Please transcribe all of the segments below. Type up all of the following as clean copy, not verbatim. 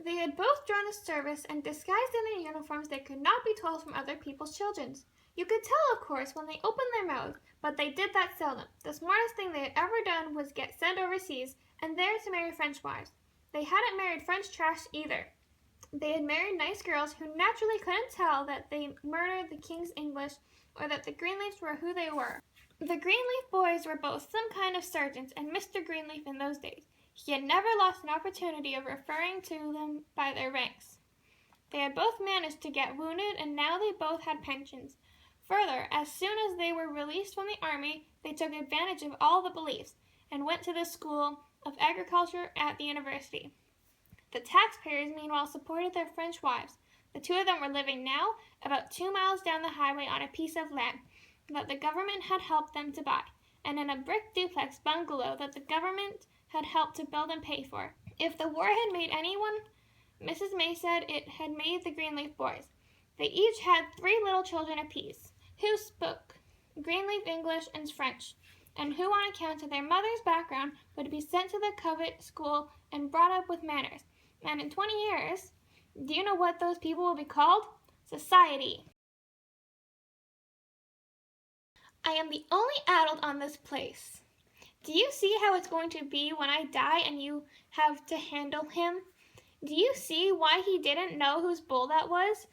They had both joined the service, and disguised in their uniforms they could not be told from other people's children. You could tell, of course, when they opened their mouths, but they did that seldom. The smartest thing they had ever done was get sent overseas, and there to marry French wives. They hadn't married French trash either. They had married nice girls who naturally couldn't tell that they murdered the king's English, or that the Greenleafs were who they were. The Greenleaf boys were both some kind of sergeants, and Mr. Greenleaf in those days. He had never lost an opportunity of referring to them by their ranks. They had both managed to get wounded, and now they both had pensions. Further, as soon as they were released from the army, they took advantage of all the beliefs, and went to the school of agriculture at the university. The taxpayers, meanwhile, supported their French wives. The two of them were living now about 2 miles down the highway on a piece of land that the government had helped them to buy, and in a brick duplex bungalow that the government had helped to build and pay for. If the war had made anyone, Mrs. May said it had made the Greenleaf boys. They each had 3 little children apiece, who spoke Greenleaf English and French, and who, on account of their mother's background, would be sent to the convent school and brought up with manners. And in 20 years, do you know what those people will be called? Society. I am the only adult on this place. Do you see how it's going to be when I die and you have to handle him? Do you see why he didn't know whose bull that was?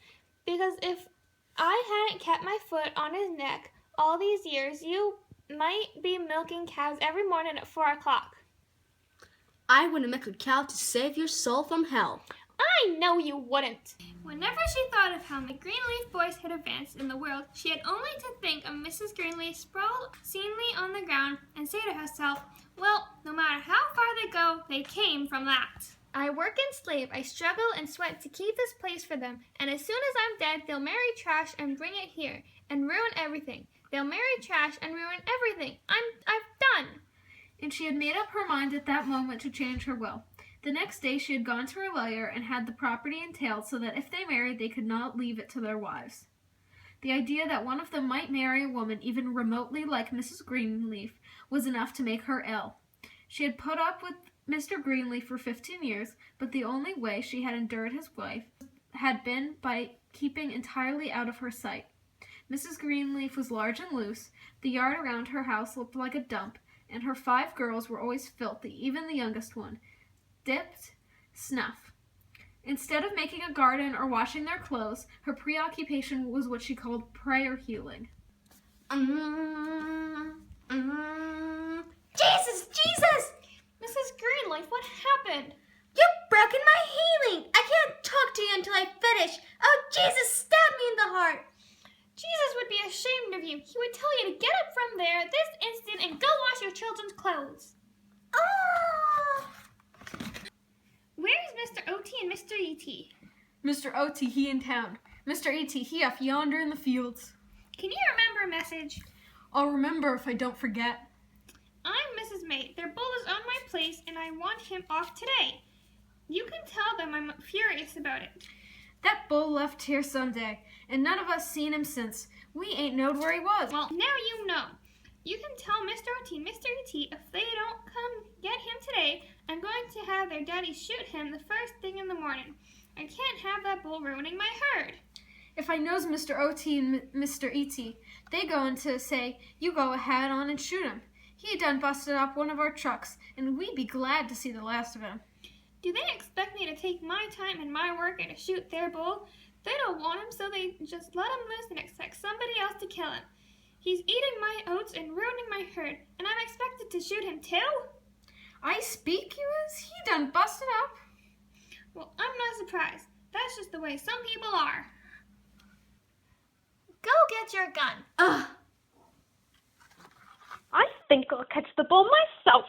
Because if I hadn't kept my foot on his neck all these years, you might be milking cows every morning at 4 o'clock. I wouldn't milk a cow to save your soul from hell. I know you wouldn't. Whenever she thought of how the Greenleaf boys had advanced in the world, she had only to think of Mrs. Greenleaf sprawled sanely on the ground and say to herself, well, no matter how far they go, they came from that. I work and slave, I struggle and sweat to keep this place for them, and as soon as I'm dead, they'll marry trash and bring it here, and ruin everything. They'll marry trash and ruin everything. I've done. And she had made up her mind at that moment to change her will. The next day she had gone to her lawyer and had the property entailed so that if they married, they could not leave it to their wives. The idea that one of them might marry a woman even remotely like Mrs. Greenleaf was enough to make her ill. She had put up with Mr. Greenleaf for 15 years, but the only way she had endured his wife had been by keeping entirely out of her sight. Mrs. Greenleaf was large and loose, the yard around her house looked like a dump, and her 5 girls were always filthy, even the youngest one, dipped snuff. Instead of making a garden or washing their clothes, her preoccupation was what she called prayer healing. Jesus! Jesus! Mrs. Greenleaf, what happened? You've broken my healing! I can't talk to you until I finish! Oh, Jesus, stab me in the heart! Jesus would be ashamed of you. He would tell you to get up from there this instant and go wash your children's clothes. Oh! Where is Mr. O.T. and Mr. E.T.? Mr. O.T., he in town. Mr. E.T., he off yonder in the fields. Can you remember a message? I'll remember if I don't forget. I'm Mrs. May. Their bull is on my place, and I want him off today. You can tell them I'm furious about it. That bull left here Sunday, and none of us seen him since. We ain't knowed where he was. Well, now you know. You can tell Mr. O.T. and Mr. E.T. if they don't come get him today, I'm going to have their daddy shoot him the first thing in the morning. I can't have that bull ruining my herd. If I knows Mr. O.T. and Mr. E.T., they going to say, you go ahead on and shoot him. He done busted up one of our trucks, and we'd be glad to see the last of him. Do they expect me to take my time and my work and to shoot their bull? They don't want him, so they just let him loose and expect somebody else to kill him. He's eating my oats and ruining my herd, and I'm expected to shoot him too? I speak you is? He done busted up. Well, I'm not surprised. That's just the way some people are. Go get your gun. Ugh! I think I'll catch the bull myself.